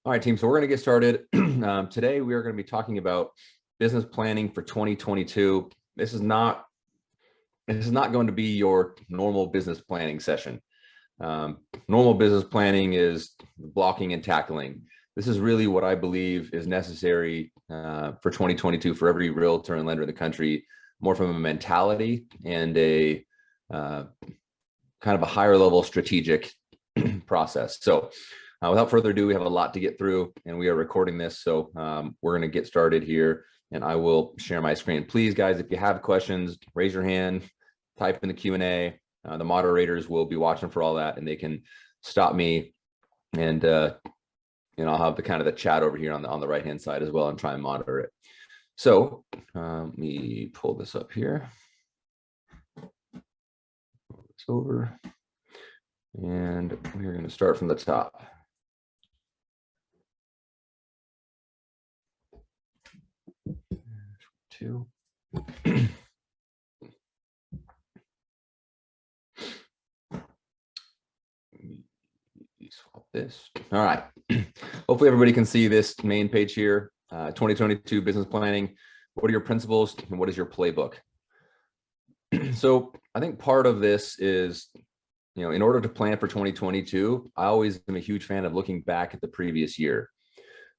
All right, team. So we're going to get started. Today, we are going to be talking about business planning for 2022. This is not going to be your normal business planning session. Normal business planning is blocking and tackling. This is really what I believe is necessary for 2022 for every realtor and lender in the country, more from a mentality and a kind of a higher level strategic process. So without further ado, we have a lot to get through and we are recording this. So we're going to get started here and I will share my screen. Please, guys, if you have questions, raise your hand, type in the Q&A. The moderators will be watching for all that and they can stop me and I'll have the kind of the chat over here on the right hand side as well and try and monitor it. So let me pull this up here. Pull this over and we're going to start from the top. Two. Swap this. All right. Hopefully everybody can see this main page here. 2022 business planning. What are your principles and what is your playbook? So I think part of this is, in order to plan for 2022, I always am a huge fan of looking back at the previous year.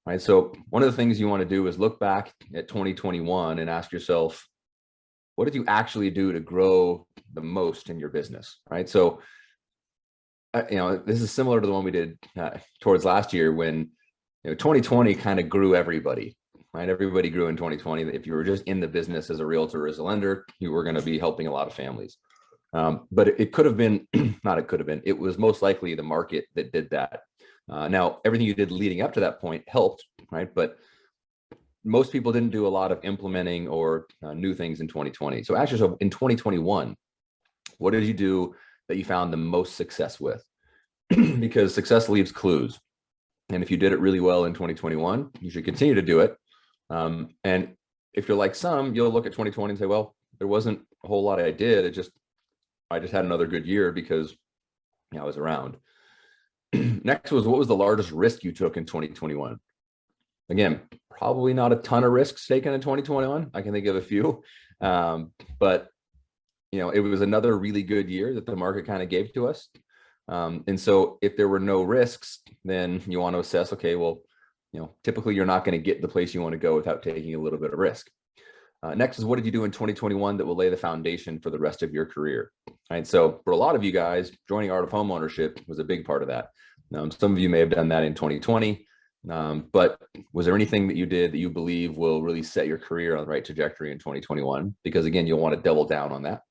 Right. So one of the things you want to do is look back at 2021 and ask yourself, what did you actually do to grow the most in your business? Right. So, this is similar to the one we did towards last year when 2020 kind of grew everybody. Right. Everybody grew in 2020. If you were just in the business as a realtor, as a lender, you were going to be helping a lot of families. But it could have been, it was most likely the market that did that. Now, everything you did leading up to that point helped, right? But most people didn't do a lot of implementing or new things in 2020. So actually, so in 2021, what did you do that you found the most success with? Because success leaves clues. And if you did it really well in 2021, you should continue to do it. And if you're like some, you'll look at 2020 and say, well, there wasn't a whole lot I did. I just had another good year because I was around. Next was, what was the largest risk you took in 2021? Again, probably not a ton of risks taken in 2021. I can think of a few, but it was another really good year that the market kind of gave to us. And so if there were no risks, then you want to assess, okay, well, typically you're not going to get the place you want to go without taking a little bit of risk. Next is, what did you do in 2021 that will lay the foundation for the rest of your career? Right. So for a lot of you guys, joining Art of Homeownership was a big part of that. Some of you may have done that in 2020, but was there anything that you did that you believe will really set your career on the right trajectory in 2021? Because again, you'll want to double down on that.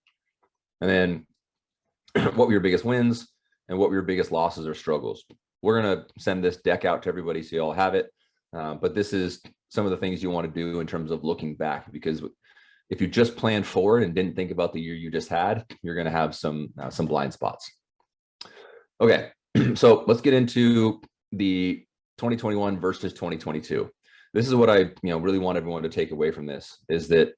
And then what were your biggest wins and what were your biggest losses or struggles? We're going to send this deck out to everybody so you all have it. But this is some of the things you want to do in terms of looking back, because if you just planned forward and didn't think about the year you just had, you're going to have some blind spots. Okay, so let's get into the 2021 versus 2022. This is what I really want everyone to take away from this, is that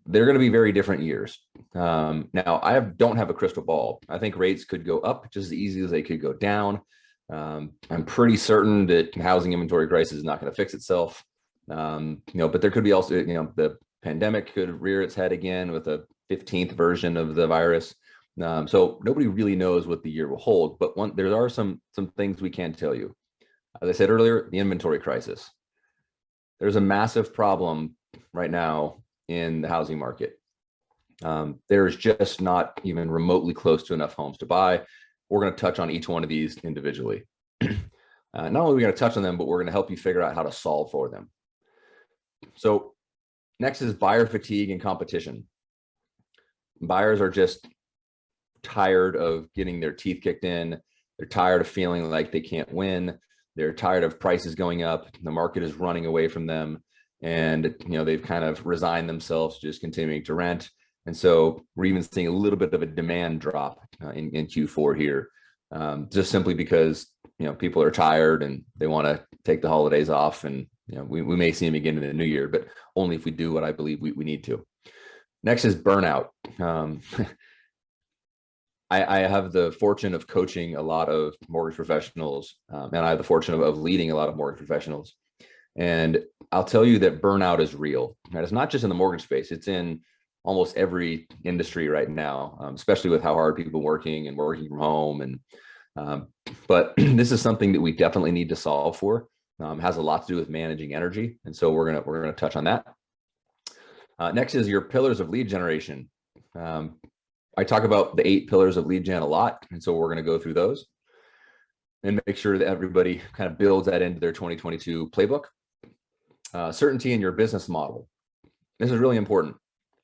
they're going to be very different years. Now, I don't have a crystal ball. I think rates could go up just as easy as they could go down. I'm pretty certain that housing inventory crisis is not going to fix itself. But there could be also, the pandemic could rear its head again with a 15th version of the virus. So nobody really knows what the year will hold, but there are some things we can tell you. As I said earlier, the inventory crisis. There's a massive problem right now in the housing market. There's just not even remotely close to enough homes to buy. We're going to touch on each one of these individually. Not only are we going to touch on them, but we're going to help you figure out how to solve for them. So next is buyer fatigue and competition. Buyers are just tired of getting their teeth kicked in. They're tired of feeling like they can't win. They're tired of prices going up. The market is running away from them. And, they've kind of resigned themselves to just continuing to rent. And so we're even seeing a little bit of a demand drop in Q4 here, just simply because, people are tired and they want to take the holidays off. And, we may see them again in the new year, but only if we do what I believe we need to. Next is burnout. I have the fortune of coaching a lot of mortgage professionals, and I have the fortune of leading a lot of mortgage professionals. And I'll tell you that burnout is real. Right? It's not just in the mortgage space; it's in almost every industry right now, especially with how hard people are working and working from home. And but this is something that we definitely need to solve for. Has a lot to do with managing energy, and so we're gonna touch on that. Next is your pillars of lead generation. I talk about the 8 pillars of lead gen a lot, and so we're going to go through those and make sure that everybody kind of builds that into their 2022 playbook. Certainty in your business model. This is really important.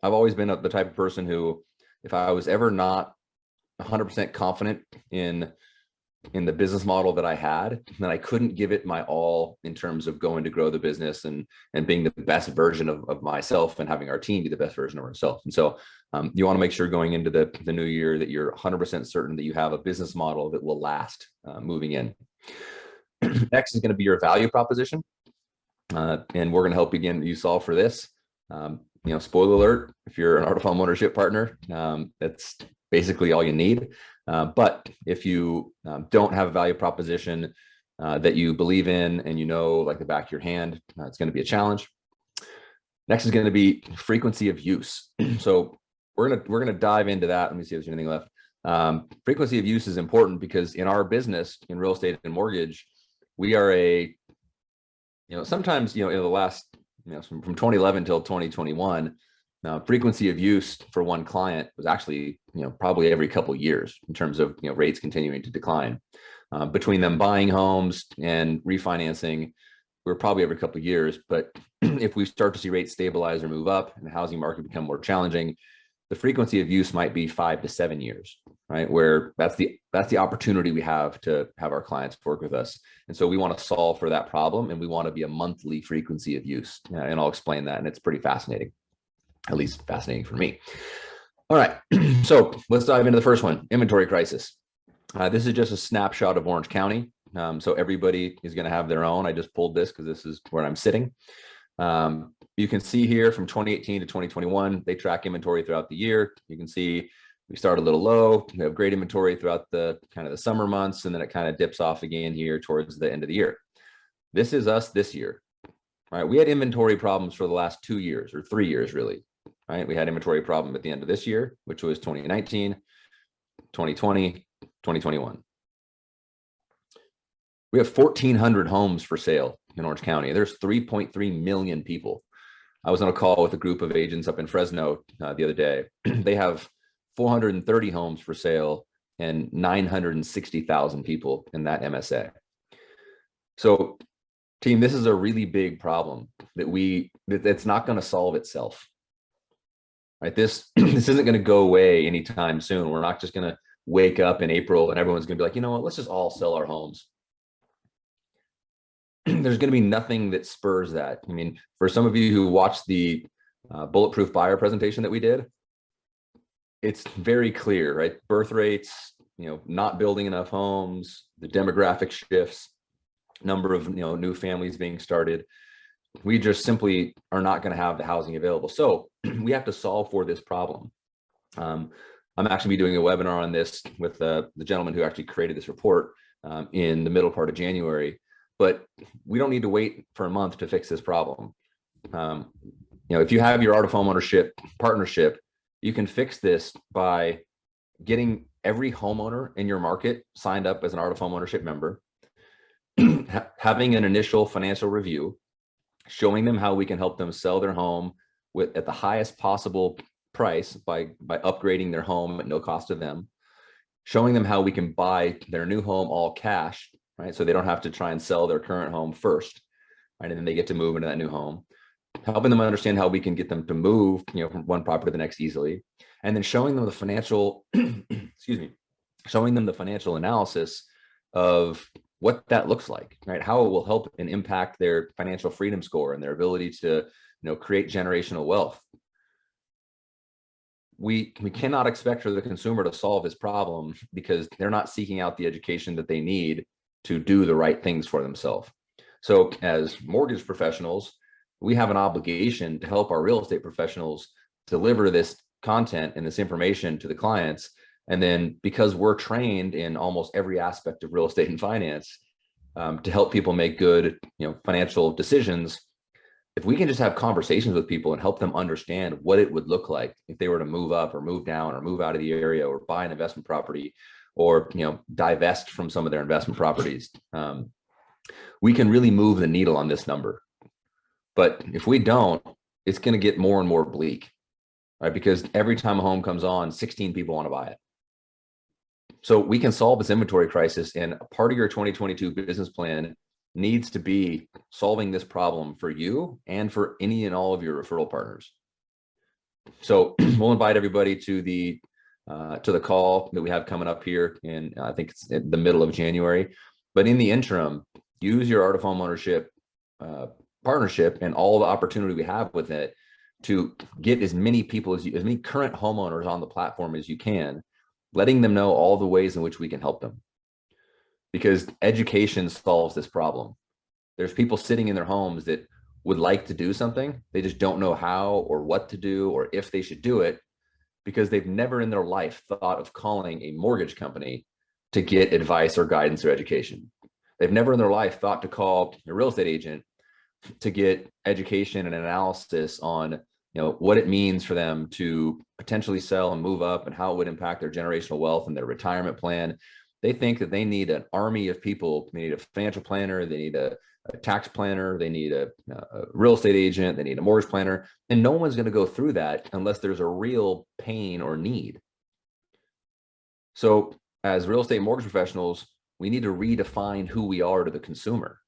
I've always been the type of person who, if I was ever not 100% confident in the business model that I had, then I couldn't give it my all in terms of going to grow the business and being the best version of myself and having our team be the best version of ourselves. And so you want to make sure going into the new year that you're 100% certain that you have a business model that will last moving in. Next is going to be your value proposition. And we're going to help you solve for this. Spoiler alert, if you're an art home ownership partner, that's basically all you need. But if you don't have a value proposition that you believe in and like the back of your hand, it's going to be a challenge. Next is going to be frequency of use. So we're gonna dive into that. Let me see if there's anything left. Frequency of use is important because in our business, in real estate and mortgage, we are sometimes in the last from 2011 till 2021. Frequency of use for one client was actually, probably every couple of years in terms of, rates continuing to decline. Between them buying homes and refinancing, we're probably every couple of years. But if we start to see rates stabilize or move up and the housing market become more challenging, the frequency of use might be 5 to 7 years, right? Where that's the opportunity we have to have our clients work with us. And so we want to solve for that problem, and we want to be a monthly frequency of use. And I'll explain that. And it's pretty fascinating. At least fascinating for me. All right, so let's dive into the first one, inventory crisis. This is just a snapshot of Orange County. So everybody is going to have their own. I just pulled this because this is where I'm sitting. You can see here from 2018 to 2021, they track inventory throughout the year. You can see we start a little low. We have great inventory throughout the kind of the summer months, and then it kind of dips off again here towards the end of the year. This is us this year, right? We had inventory problems for the last 2 years or 3 years, really. Right? We had inventory problem at the end of this year, which was 2019, 2020, 2021. We have 1,400 homes for sale in Orange County. There's 3.3 million people. I was on a call with a group of agents up in Fresno the other day. They have 430 homes for sale and 960,000 people in that MSA. So, team, this is a really big problem that's not going to solve itself. Right? This isn't going to go away anytime soon. We're not just going to wake up in April and everyone's going to be like, you know what, let's just all sell our homes. There's going to be nothing that spurs that. I mean, for some of you who watched the Bulletproof Buyer presentation that we did, it's very clear, right? Birth rates, not building enough homes, the demographic shifts, number of new families being started. We just simply are not going to have the housing available. So we have to solve for this problem. I'm actually doing a webinar on this with the gentleman who actually created this report in the middle part of January. But we don't need to wait for a month to fix this problem. If you have your Art of Homeownership partnership, you can fix this by getting every homeowner in your market signed up as an Art of Homeownership member, having an initial financial review, showing them how we can help them sell their home at the highest possible price by upgrading their home at no cost to them, showing them how we can buy their new home all cash, right? So they don't have to try and sell their current home first, right? And then they get to move into that new home, helping them understand how we can get them to move, from one property to the next easily, and then showing them the financial, showing them the financial analysis of what that looks like, right? How it will help and impact their financial freedom score and their ability to, create generational wealth. We cannot expect for the consumer to solve this problem because they're not seeking out the education that they need to do the right things for themselves. So as mortgage professionals, we have an obligation to help our real estate professionals deliver this content and this information to the clients And then because we're trained in almost every aspect of real estate and finance to help people make good, financial decisions, if we can just have conversations with people and help them understand what it would look like if they were to move up or move down or move out of the area or buy an investment property or divest from some of their investment properties, we can really move the needle on this number. But if we don't, it's going to get more and more bleak, right? Because every time a home comes on, 16 people want to buy it. So we can solve this inventory crisis, and a part of your 2022 business plan needs to be solving this problem for you and for any and all of your referral partners. So we'll invite everybody to the call that we have coming up here in, I think it's in the middle of January. But in the interim, use your Art of Homeownership partnership and all the opportunity we have with it to get as many people as many current homeowners on the platform as you can, letting them know all the ways in which we can help them. Because education solves this problem. There's people sitting in their homes that would like to do something. They just don't know how or what to do or if they should do it, because they've never in their life thought of calling a mortgage company to get advice or guidance or education. They've never in their life thought to call a real estate agent to get education and analysis on what it means for them to potentially sell and move up and how it would impact their generational wealth and their retirement plan. They think that they need an army of people. They need a financial planner, they need a tax planner, they need a real estate agent, they need a mortgage planner, and no one's going to go through that unless there's a real pain or need. So as real estate mortgage professionals, we need to redefine who we are to the consumer.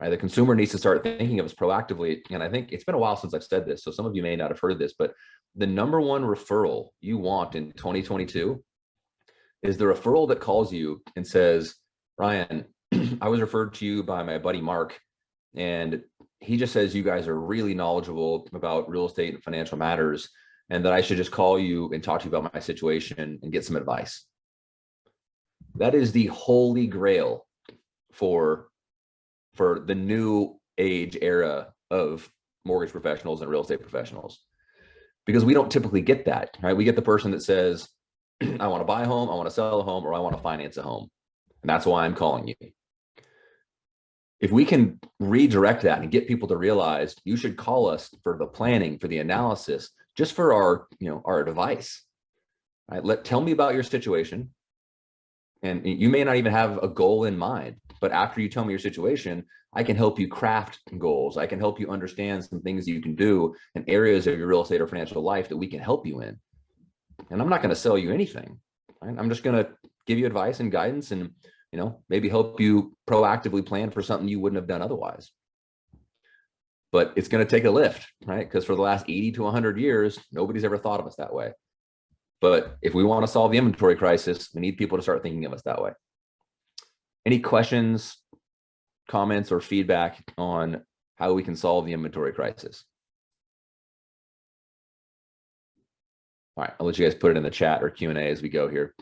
Right? The consumer needs to start thinking of us proactively. And I think it's been a while since I've said this, so some of you may not have heard this, but the number one referral you want in 2022 is the referral that calls you and says, Ryan, I was referred to you by my buddy Mark, and he just says you guys are really knowledgeable about real estate and financial matters, and that I should just call you and talk to you about my situation and get some advice. That is the holy grail for the new age era of mortgage professionals and real estate professionals, because we don't typically get that, right? We get the person that says, I want to buy a home, I want to sell a home, or I want to finance a home. And that's why I'm calling you. If we can redirect that and get people to realize you should call us for the planning, for the analysis, just for our advice, right? Tell me about your situation. And you may not even have a goal in mind, but after you tell me your situation, I can help you craft goals. I can help you understand some things you can do in areas of your real estate or financial life that we can help you in. And I'm not going to sell you anything. Right? I'm just going to give you advice and guidance and, maybe help you proactively plan for something you wouldn't have done otherwise. But it's going to take a lift, right? Because for the last 80 to 100 years, nobody's ever thought of us that way. But if we want to solve the inventory crisis, we need people to start thinking of us that way. Any questions, comments, or feedback on how we can solve the inventory crisis? All right, I'll let you guys put it in the chat or Q&A as we go here.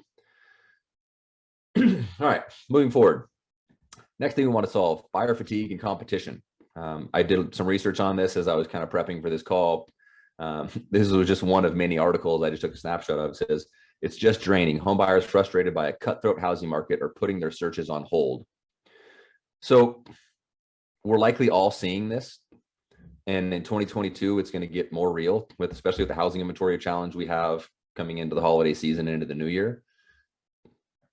All right, moving forward. Next thing we want to solve, buyer fatigue and competition. I did some research on this as I was kind of prepping for this call. This was just one of many articles I just took a snapshot of. It says, it's just draining. Home buyers frustrated by a cutthroat housing market are putting their searches on hold. So we're likely all seeing this. And in 2022, it's going to get more real, especially with the housing inventory challenge we have coming into the holiday season and into the new year.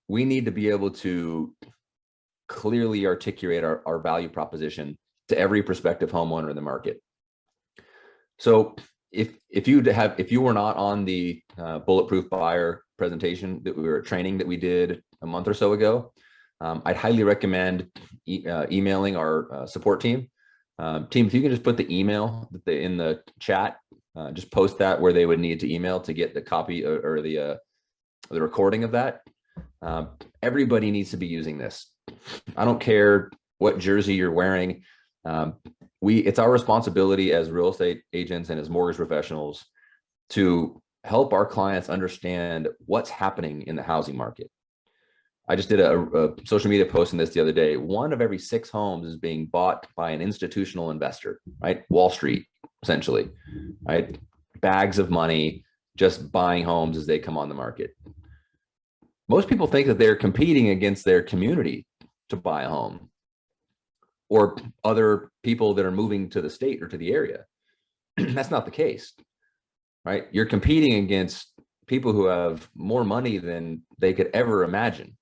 We need to be able to clearly articulate our value proposition to every prospective homeowner in the market. So if you were not on the bulletproof buyer presentation training that we did a month or so ago, I'd highly recommend emailing our support team. Team, if you can just put the email in the chat, just post that where they would need to email to get the copy or the recording of that. Everybody needs to be using this. I don't care what jersey you're wearing. It's our responsibility as real estate agents and as mortgage professionals to help our clients understand what's happening in the housing market. I just did a social media post on this the other day. 1 of every 6 homes is being bought by an institutional investor, right? Wall Street, essentially, right? Bags of money, just buying homes as they come on the market. Most people think that they're competing against their community to buy a home or other people that are moving to the state or to the area. That's not the case, right? You're competing against people who have more money than they could ever imagine.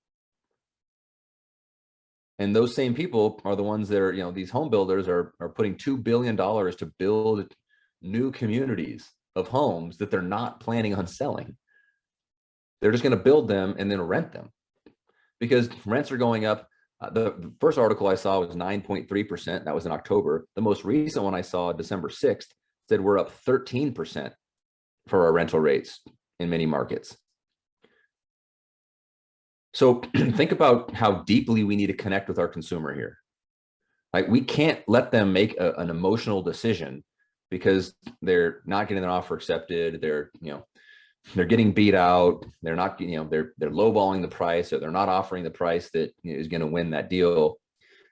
And those same people are the ones that are, these home builders are putting $2 billion to build new communities of homes that they're not planning on selling. They're just going to build them and then rent them because rents are going up. The first article I saw was 9.3%. That was in October. The most recent one I saw, December 6th, said we're up 13% for our rental rates in many markets. So think about how deeply we need to connect with our consumer here. Like, we can't let them make an emotional decision because they're not getting their offer accepted. They're getting beat out. They're not, they're lowballing the price, or they're not offering the price that is going to win that deal.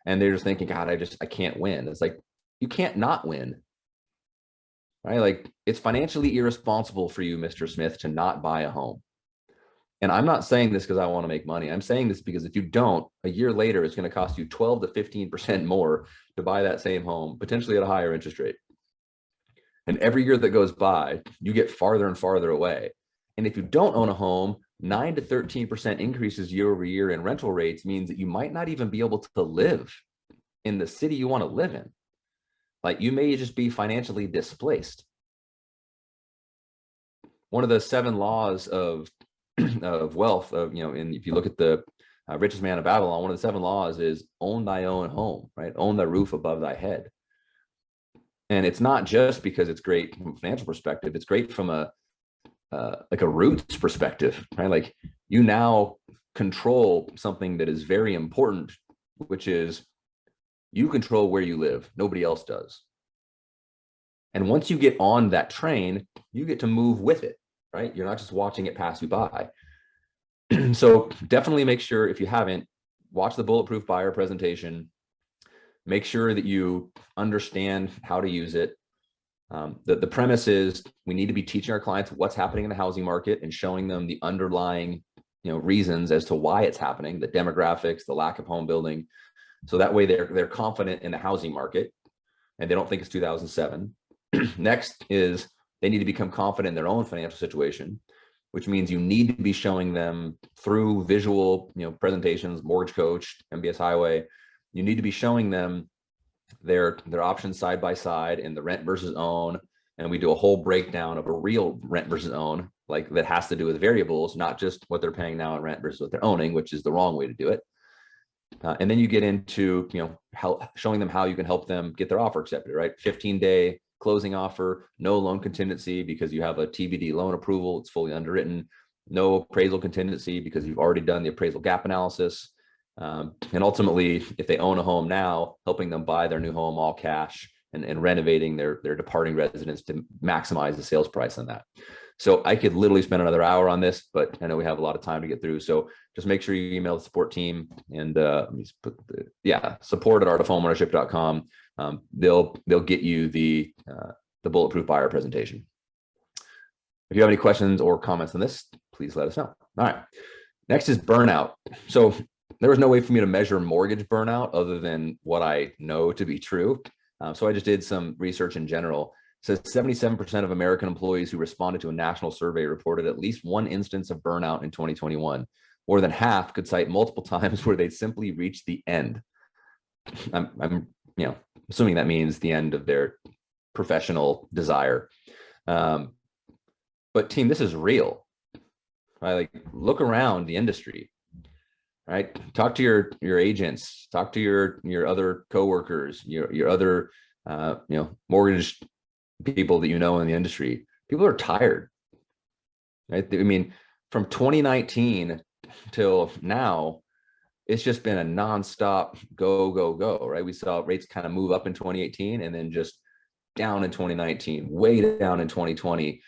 And they're just thinking, God, I can't win. It's like, you can't not win, right? Like, it's financially irresponsible for you, Mr. Smith, to not buy a home. And I'm not saying this because I want to make money. I'm saying this because if you don't, a year later, it's going to cost you 12 to 15% more to buy that same home, potentially at a higher interest rate. And every year that goes by, you get farther and farther away. And if you don't own a home, 9 to 13% increases year over year in rental rates means that you might not even be able to live in the city you want to live in. Like, you may just be financially displaced. One of the 7 laws of wealth, and if you look at the richest man of Babylon, one of the 7 laws is own thy own home, right? Own the roof above thy head. And it's not just because it's great from a financial perspective. It's great from a roots perspective, right? Like, you now control something that is very important, which is you control where you live. Nobody else does. And once you get on that train, you get to move with it, right? You're not just watching it pass you by. So definitely make sure, if you haven't, watch the Bulletproof Buyer presentation. Make sure that you understand how to use it. The premise is we need to be teaching our clients what's happening in the housing market and showing them the underlying reasons as to why it's happening, the demographics, the lack of home building. So that way they're confident in the housing market and they don't think it's 2007. Next is they need to become confident in their own financial situation, which means you need to be showing them through visual presentations, Mortgage Coach, MBS Highway. You need to be showing them their options side by side in the rent versus own. And we do a whole breakdown of a real rent versus own, like, that has to do with variables, not just what they're paying now in rent versus what they're owning, which is the wrong way to do it. And then you get into showing them how you can help them get their offer accepted, right? 15-day closing offer, no loan contingency because you have a TBD loan approval, it's fully underwritten, no appraisal contingency because you've already done the appraisal gap analysis. And ultimately, if they own a home now, helping them buy their new home all cash and renovating their departing residence to maximize the sales price on that. So I could literally spend another hour on this, but I know we have a lot of time to get through. So just make sure you email the support team and let me just put support@artofhomeownership.com. They'll get you the Bulletproof Buyer presentation. If you have any questions or comments on this, please let us know. All right. Next is burnout. So there was no way for me to measure mortgage burnout other than what I know to be true. So I just did some research in general. It says 77% of American employees who responded to a national survey reported at least one instance of burnout in 2021. More than half could cite multiple times where they simply reached the end. I'm assuming that means the end of their professional desire. But team, this is real. Right? Like, look around the industry. Right? Talk to your agents, talk to your other coworkers, your other mortgage people that in the industry. People are tired. Right? I mean, from 2019 till now, it's just been a nonstop go, right? We saw rates kind of move up in 2018 and then just down in 2019, way down in 2020,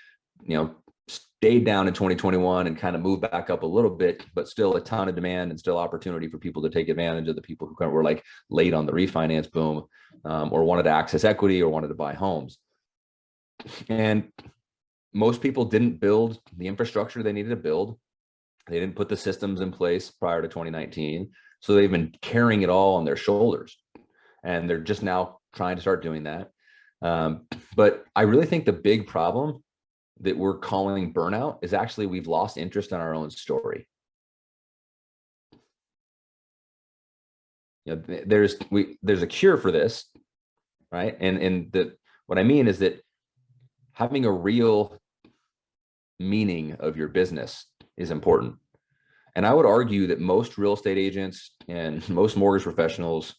stayed down in 2021 and kind of moved back up a little bit, but still a ton of demand and still opportunity for people to take advantage of the people who kind of were like late on the refinance boom, or wanted to access equity or wanted to buy homes. And most people didn't build the infrastructure they needed to build. They didn't put the systems in place prior to 2019. So they've been carrying it all on their shoulders. And they're just now trying to start doing that. But I really think the big problem that we're calling burnout is actually we've lost interest in our own story. You know, there's a cure for this, right? And what I mean is that having a real meaning of your business is important. And I would argue that most real estate agents and most mortgage professionals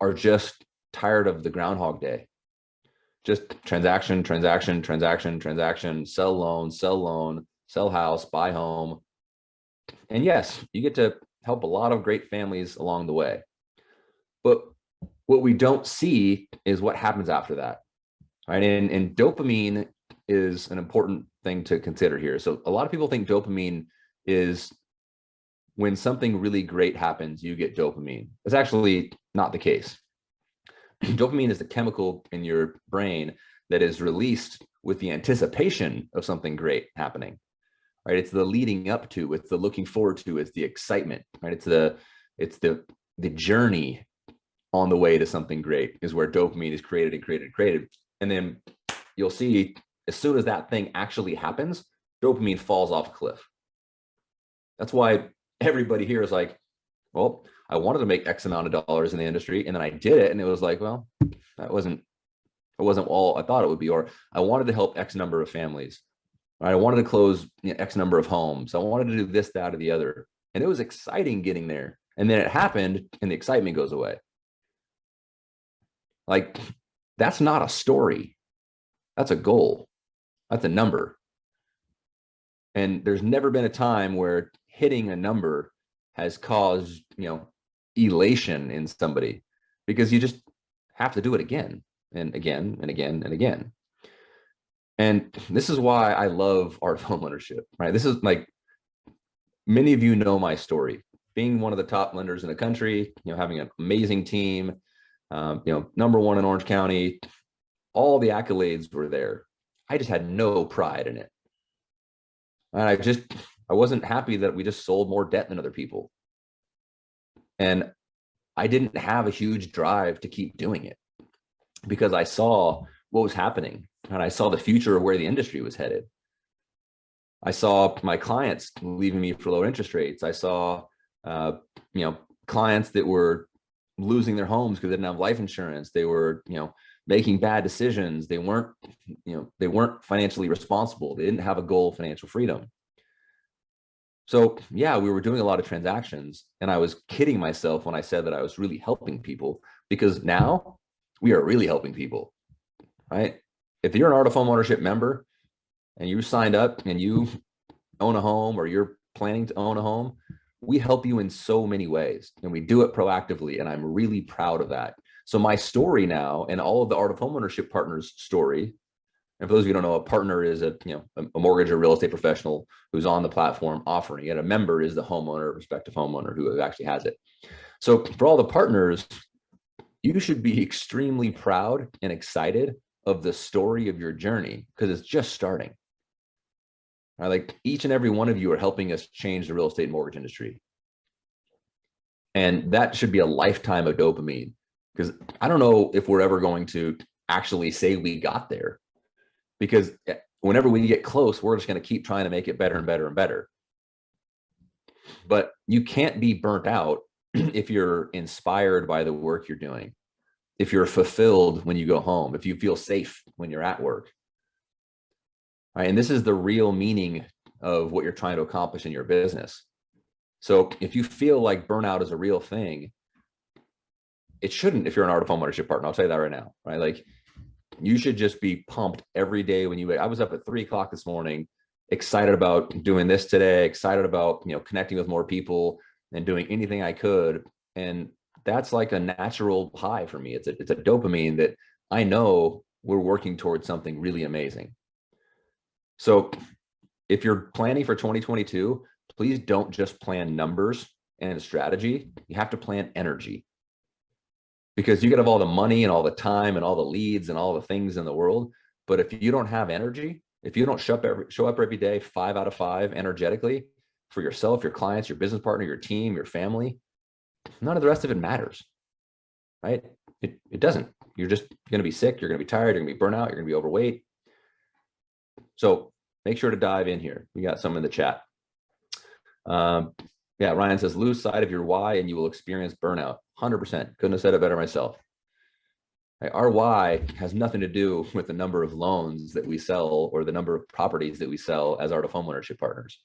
are just tired of the Groundhog Day. Just transaction, transaction, transaction, transaction, sell loan, sell house, buy home. And yes, you get to help a lot of great families along the way. But what we don't see is what happens after that, right? And dopamine is an important thing to consider here. So a lot of people think dopamine is when something really great happens, you get dopamine. It's actually not the case. Dopamine is the chemical in your brain that is released with the anticipation of something great happening, right? It's the leading up to, it's the looking forward to, it's the excitement, right? It's the journey on the way to something great is where dopamine is created. And then you'll see as soon as that thing actually happens, dopamine falls off a cliff. That's why everybody here is like, well, I wanted to make X amount of dollars in the industry, and then I did it, and it was like, well, it wasn't all I thought it would be. Or I wanted to help X number of families. Right? I wanted to close X number of homes. I wanted to do this, that, or the other. And it was exciting getting there. And then it happened, and the excitement goes away. Like, that's not a story. That's a goal. That's a number. And there's never been a time where hitting a number has caused, elation in somebody, because you just have to do it again and again and again and again. And this is why I love art of homeownership, right? This is like, many of you know my story, being one of the top lenders in the country, having an amazing team, number one in Orange County, all the accolades were there. I just had no pride in it. And I wasn't happy that we just sold more debt than other people. And I didn't have a huge drive to keep doing it because I saw what was happening and I saw the future of where the industry was headed. I saw my clients leaving me for lower interest rates. I saw, clients that were losing their homes because they didn't have life insurance. They were, making bad decisions. They weren't financially responsible. They didn't have a goal of financial freedom. So yeah, we were doing a lot of transactions, and I was kidding myself when I said that I was really helping people, because now we are really helping people, right? If you're an Art of Homeownership member and you signed up and you own a home or you're planning to own a home, we help you in so many ways, and we do it proactively. And I'm really proud of that. So my story now, and all of the Art of Homeownership partners' story, and for those of you who don't know, a partner is a mortgage or real estate professional who's on the platform offering it. A member is the homeowner, prospective homeowner who actually has it. So for all the partners, you should be extremely proud and excited of the story of your journey, because it's just starting. Right? Like, each and every one of you are helping us change the real estate and mortgage industry. And that should be a lifetime of dopamine, because I don't know if we're ever going to actually say we got there. Because whenever we get close, we're just going to keep trying to make it better and better and better. But you can't be burnt out if you're inspired by the work you're doing, if you're fulfilled when you go home, if you feel safe when you're at work. Right? And this is the real meaning of what you're trying to accomplish in your business. So if you feel like burnout is a real thing, it shouldn't if you're an Art of Homeownership partner. I'll tell you that right now, right? Like, you should just be pumped every day when I was up at 3 o'clock this morning, excited about doing this today, excited about, connecting with more people and doing anything I could. And that's like a natural high for me. It's a dopamine that I know we're working towards something really amazing. So if you're planning for 2022, please don't just plan numbers and strategy. You have to plan energy. Because you could have all the money and all the time and all the leads and all the things in the world, but if you don't have energy, If you don't show up every day, 5 out of 5 energetically for yourself, your clients, your business partner, your team, your family, none of the rest of it matters, right? It doesn't. You're just going to be sick. You're going to be tired. You're going to be burnt out. You're going to be overweight. So make sure to dive in here. We got some in the chat. Yeah, Ryan says, lose sight of your why and you will experience burnout. 100%. Couldn't have said it better myself. Our why has nothing to do with the number of loans that we sell or the number of properties that we sell as art of homeownership partners.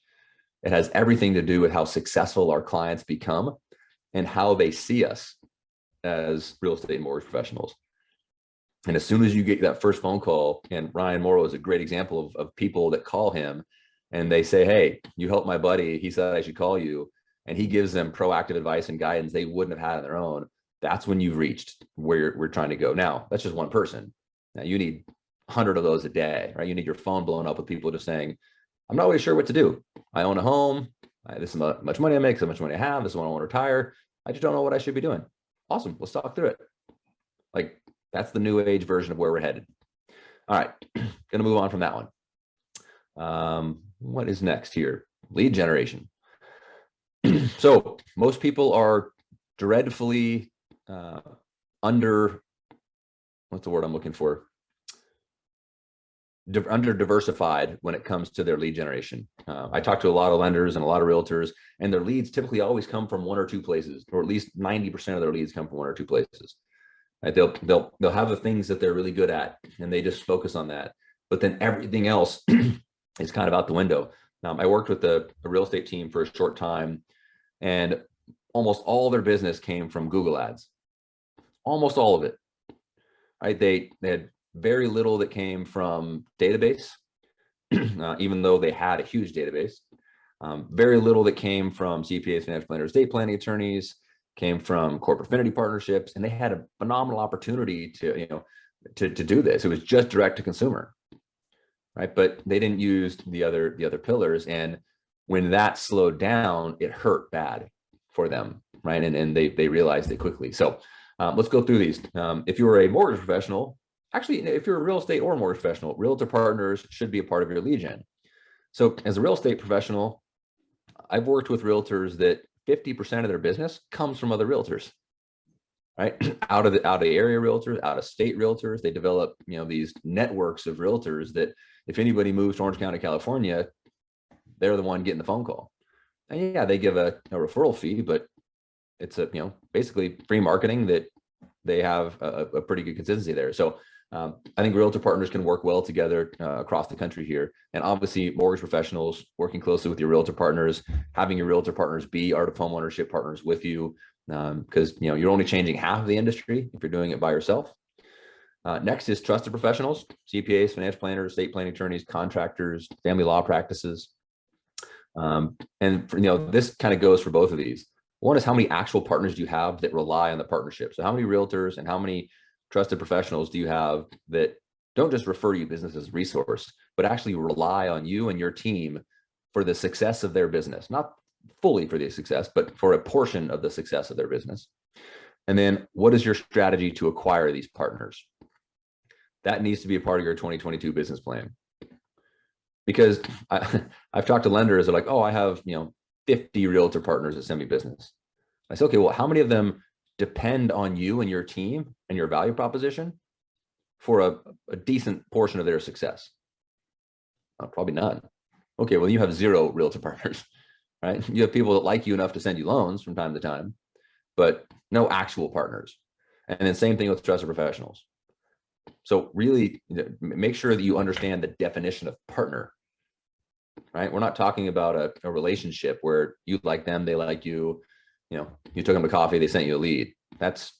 It has everything to do with how successful our clients become and how they see us as real estate and mortgage professionals. And as soon as you get that first phone call, and Ryan Morrow is a great example of people that call him and they say, hey, you helped my buddy. He said I should call you. And he gives them proactive advice and guidance they wouldn't have had on their own. That's when you've reached where we're trying to go. Now, that's just one person. Now you need 100 of those a day, right? You need your phone blown up with people just saying, I'm not really sure what to do. I own a home. This is how much money I make, so much money I have. This is when I want to retire. I just don't know what I should be doing. Awesome. Let's talk through it. Like, that's the new age version of where we're headed. All right. Going to move on from that one. What is next here? Lead generation. So most people are dreadfully under, what's the word I'm looking for? Under diversified when it comes to their lead generation. I talk to a lot of lenders and a lot of realtors, and their leads typically always come from 1 or 2 places, or at least 90% of their leads come from 1 or 2 places. Right? They'll have the things that they're really good at, and they just focus on that. But then everything else is kind of out the window. I worked with a real estate team for a short time, and almost all their business came from Google ads. Almost all of it. Right? They had very little that came from database, even though they had a huge database. Very little that came from CPAs, financial planners, estate planning attorneys, came from corporate affinity partnerships, and they had a phenomenal opportunity to do this. It was just direct to consumer, right? But they didn't use the other pillars, and when that slowed down, it hurt bad for them, right? And they realized it quickly. So let's go through these. If you were a mortgage professional, actually, if you're a real estate or mortgage professional, realtor partners should be a part of your lead gen. So as a real estate professional, I've worked with realtors that 50% of their business comes from other realtors, right? out of area realtors, out of state realtors. They develop, these networks of realtors that if anybody moves to Orange County, California, they're the one getting the phone call. And yeah, they give a referral fee, but it's basically free marketing that they have a pretty good consistency there. So I think realtor partners can work well together across the country here. And obviously mortgage professionals working closely with your realtor partners, having your realtor partners be art of homeownership partners with you, because you're only changing half of the industry if you're doing it by yourself. Next is trusted professionals, CPAs, financial planners, estate planning attorneys, contractors, family law practices. This kind of goes for both of these. One is how many actual partners do you have that rely on the partnership? So how many realtors and how many trusted professionals do you have that don't just refer you business as a resource, but actually rely on you and your team for the success of their business? Not fully for the success, but for a portion of the success of their business. And then what is your strategy to acquire these partners? That needs to be a part of your 2022 business plan. Because I've talked to lenders that are like, oh, I have 50 realtor partners that send me business. I say, okay, well, how many of them depend on you and your team and your value proposition for a decent portion of their success? Probably none. Okay, well, you have 0 realtor partners, right? You have people that like you enough to send you loans from time to time, but no actual partners. And then same thing with trusted professionals. So really make sure that you understand the definition of partner, right? We're not talking about a relationship where you like them, they like you, you took them to coffee, they sent you a lead. That's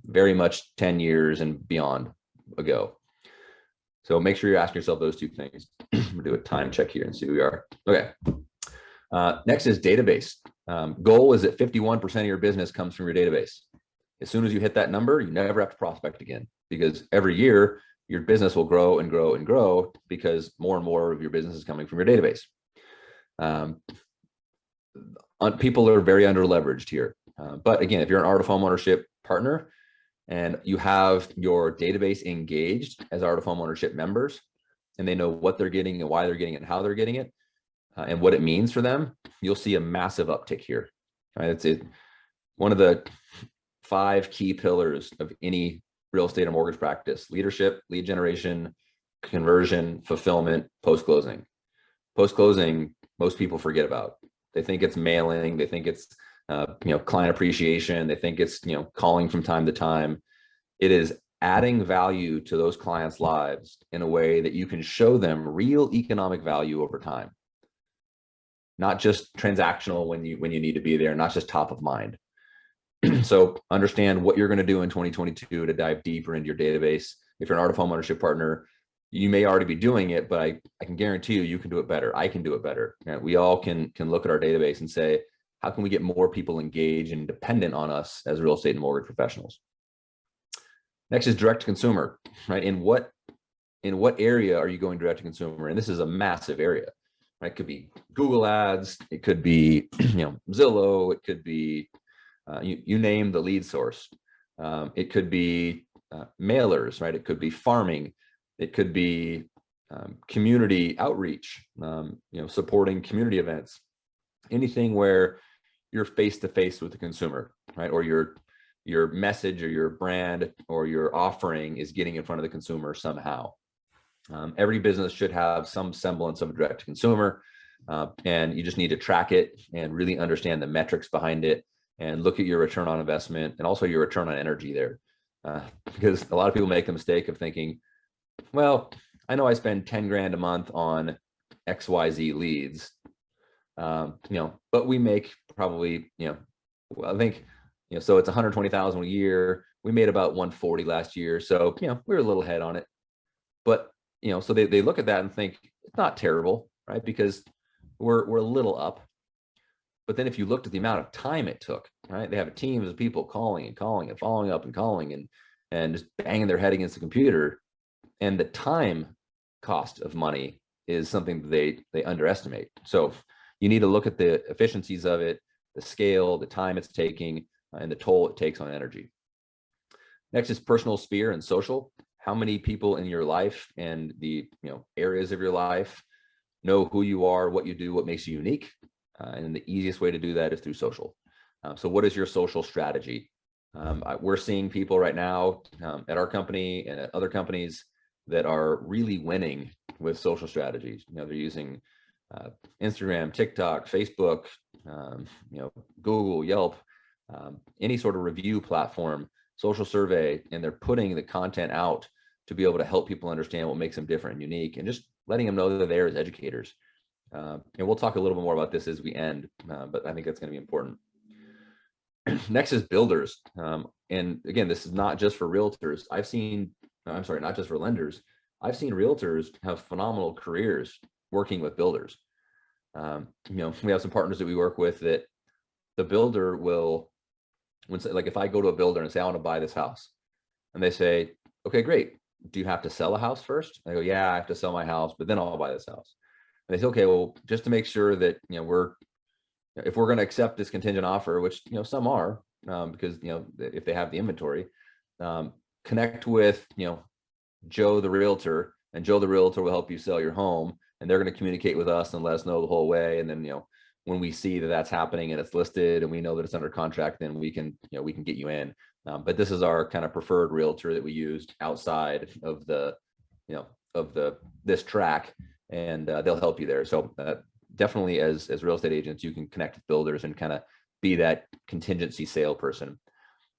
very much 10 years and beyond ago. So make sure you're asking yourself those 2 things. We'll do a time check here and see who we are. Okay. Next is database. Goal is that 51% of your business comes from your database. As soon as you hit that number, you never have to prospect again, because every year your business will grow and grow and grow because more and more of your business is coming from your database. People are very under leveraged here. But again, if you're an art of homeownership partner and you have your database engaged as art of homeownership members, and they know what they're getting and why they're getting it and how they're getting it, and what it means for them, you'll see a massive uptick here. Right? It's one of the 5 key pillars of any real estate or mortgage practice: leadership, lead generation, conversion, fulfillment, post-closing. Post-closing, most people forget about. They think it's mailing. They think it's client appreciation. They think it's calling from time to time. It is adding value to those clients' lives in a way that you can show them real economic value over time, not just transactional when you need to be there, not just top of mind. So understand what you're going to do in 2022 to dive deeper into your database. If you're an art of homeownership partner, you may already be doing it, but I can guarantee you can do it better. I can do it better. Right? We all can look at our database and say, how can we get more people engaged and dependent on us as real estate and mortgage professionals? Next is direct to consumer, right? In what area are you going direct to consumer? And this is a massive area, right? It could be Google ads, it could be Zillow, it could be you name the lead source. It could be mailers, right? It could be farming. It could be community outreach, supporting community events, anything where you're face to face with the consumer, right? Or your message or your brand or your offering is getting in front of the consumer somehow. Every business should have some semblance of a direct to consumer, and you just need to track it and really understand the metrics behind it and look at your return on investment and also your return on energy there. Because a lot of people make the mistake of thinking, well, I know I spend 10 grand a month on XYZ leads, but we make probably, I think, so it's 120,000 a year. We made about 140 last year. So, we were a little ahead on it, but, so they look at that and think it's not terrible, right? Because we're a little up. But then if you looked at the amount of time it took, right? They have teams of people calling and calling and following up and calling and just banging their head against the computer. And the time cost of money is something that they underestimate. So you need to look at the efficiencies of it, the scale, the time it's taking, and the toll it takes on energy. Next is personal sphere and social. How many people in your life and the areas of your life know who you are, what you do, what makes you unique? And the easiest way to do that is through social. So what is your social strategy? We're seeing people right now at our company and at other companies that are really winning with social strategies. They're using Instagram, TikTok, Facebook, Google, Yelp, any sort of review platform, social survey, and they're putting the content out to be able to help people understand what makes them different and unique, and just letting them know that they're there as educators. And we'll talk a little bit more about this as we end, but I think that's going to be important. Next is builders. And again, this is not just for realtors. Not just for lenders. I've seen realtors have phenomenal careers working with builders. We have some partners that we work with that the builder will, like if I go to a builder and say, I want to buy this house, and they say, okay, great. Do you have to sell a house first? I go, yeah, I have to sell my house, but then I'll buy this house. And they say, okay, well, just to make sure that, if we're going to accept this contingent offer, which, some are, because, if they have the inventory, connect with, Joe, the realtor, and Joe, the realtor will help you sell your home, and they're going to communicate with us and let us know the whole way. And then, when we see that that's happening and it's listed and we know that it's under contract, then we can get you in. But this is our kind of preferred realtor that we used outside of this track, and they'll help you there. So definitely as real estate agents, you can connect with builders and kind of be that contingency salesperson.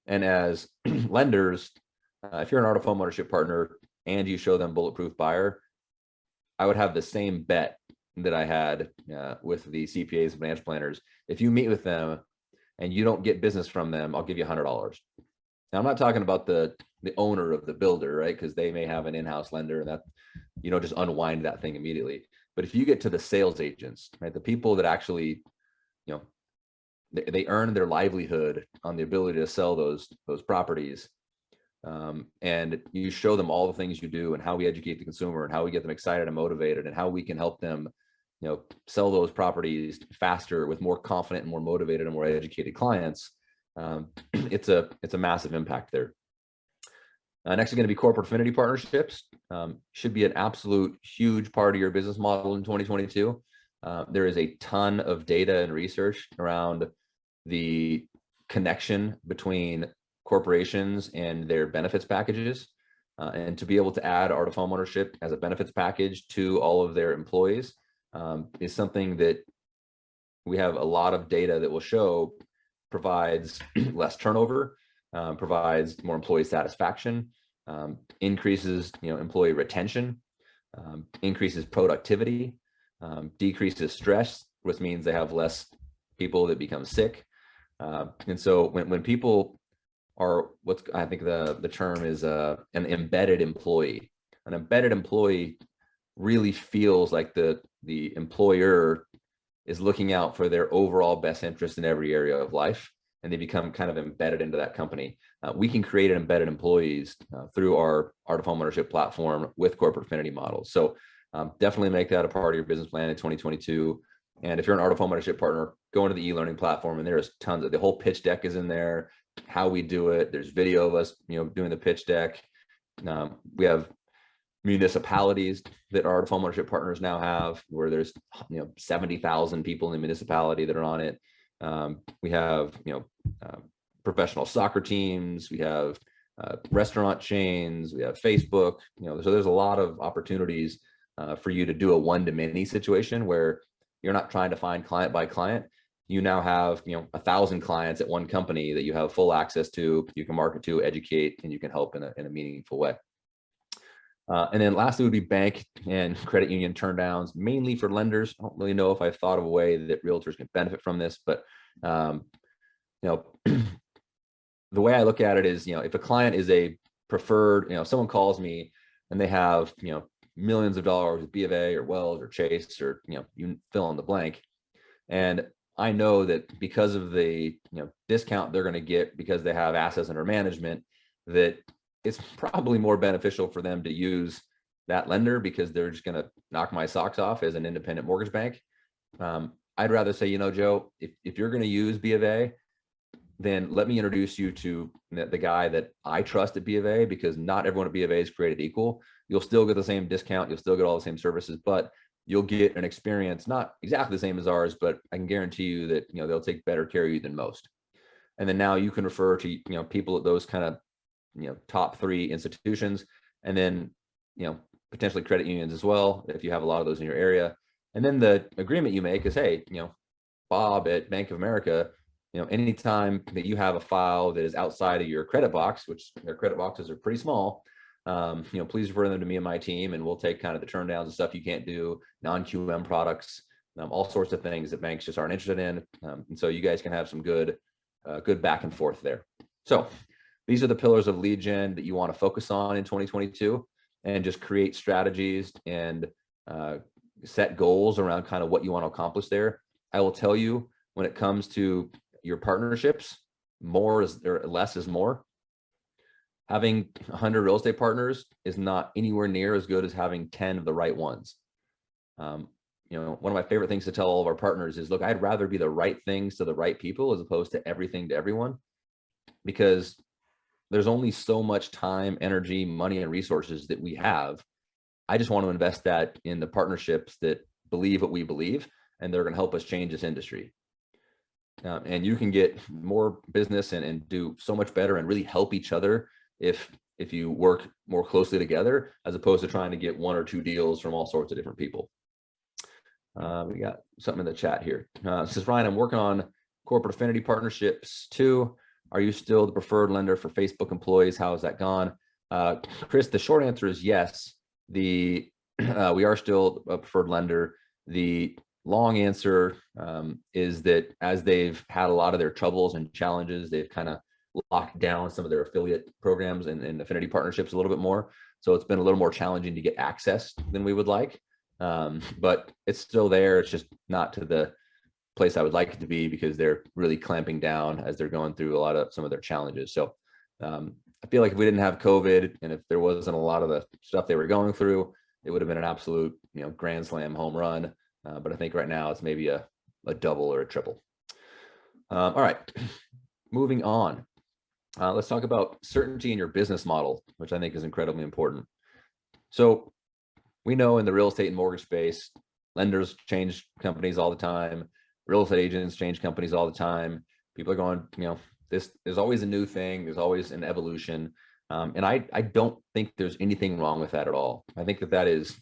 And as lenders, if you're an art of homeownership partner and you show them Bulletproof Buyer, I would have the same bet that I had with the CPAs and financial planners. If you meet with them and you don't get business from them, I'll give you $100. Now, I'm not talking about the owner of the builder, right? Because they may have an in-house lender, and that just unwind that thing immediately. But if you get to the sales agents, right, the people that actually, they earn their livelihood on the ability to sell those properties, and you show them all the things you do and how we educate the consumer and how we get them excited and motivated and how we can help them, sell those properties faster with more confident and more motivated and more educated clients. It's a massive impact there. Next is going to be corporate affinity partnerships. Should be an absolute huge part of your business model in 2022. There is a ton of data and research around the connection between corporations and their benefits packages. And to be able to add art of homeownership as a benefits package to all of their employees is something that we have a lot of data that will show provides less turnover, provides more employee satisfaction, increases employee retention, increases productivity, decreases stress, which means they have less people that become sick. And so when people are I think the term is an embedded employee. An embedded employee really feels like the employer is looking out for their overall best interest in every area of life, and they become kind of embedded into that company. We can create embedded employees through our Art of Homeownership platform with corporate affinity models. So definitely make that a part of your business plan in 2022. And if you're an Art of Homeownership partner, go into the e-learning platform, and there's tons of, the whole pitch deck is in there, how we do it. There's video of us, doing the pitch deck. We have municipalities that our Art of Homeownership partners now have, where there's 70,000 people in the municipality that are on it. We have professional soccer teams, we have restaurant chains, we have Facebook. So there's a lot of opportunities for you to do a one-to-many situation where you're not trying to find client by client. You now have 1,000 clients at one company that you have full access to, you can market to, educate, and you can help in a meaningful way. And then lastly would be bank and credit union turndowns, mainly for lenders. I don't really know if I've thought of a way that realtors can benefit from this, but the way I look at it is, if a client is a preferred, someone calls me and they have, millions of dollars with B of A or Wells or Chase or, you fill in the blank. And I know that because of the, discount they're going to get because they have assets under management, that it's probably more beneficial for them to use that lender because they're just going to knock my socks off as an independent mortgage bank. I'd rather say, Joe, if you're going to use B of A, then let me introduce you to the guy that I trust at B of A, because not everyone at B of A is created equal. You'll still get the same discount. You'll still get all the same services, but you'll get an experience, not exactly the same as ours, but I can guarantee you that, they'll take better care of you than most. And then now you can refer to, people at those kind of, top 3 institutions, and then, potentially credit unions as well, if you have a lot of those in your area. And then the agreement you make is, hey, Bob at Bank of America, anytime that you have a file that is outside of your credit box, which their credit boxes are pretty small, please refer them to me and my team, and we'll take kind of the turndowns and stuff you can't do, non-QM products, all sorts of things that banks just aren't interested in. And so you guys can have some good back and forth there. So these are the pillars of lead gen that you want to focus on in 2022, and just create strategies and set goals around kind of what you want to accomplish there. I will tell you, when it comes to your partnerships, less is more. Having 100 real estate partners is not anywhere near as good as having 10 of the right ones. One of my favorite things to tell all of our partners is, look, I'd rather be the right things to the right people as opposed to everything to everyone, because there's only so much time, energy, money, and resources that we have. I just want to invest that in the partnerships that believe what we believe, and they're going to help us change this industry. And you can get more business and do so much better and really help each other if you work more closely together, as opposed to trying to get 1 or 2 deals from all sorts of different people. We got something in the chat here. It says, Ryan, I'm working on corporate affinity partnerships too. Are you still the preferred lender for Facebook employees? How has that gone? Chris, the short answer is yes. We are still a preferred lender. The long answer is that as they've had a lot of their troubles and challenges, they've kind of locked down some of their affiliate programs and affinity partnerships a little bit more. So it's been a little more challenging to get access than we would like. But it's still there. It's just not to the place I would like it to be, because they're really clamping down as they're going through some of their challenges. So I feel like if we didn't have COVID, and if there wasn't a lot of the stuff they were going through, it would have been an absolute, grand slam home run. But I think right now it's maybe a double or a triple. All right, moving on. Let's talk about certainty in your business model, which I think is incredibly important. So we know in the real estate and mortgage space, lenders change companies all the time. Real estate agents change companies all the time. People are going, there's always a new thing. There's always an evolution. And I don't think there's anything wrong with that at all. I think that is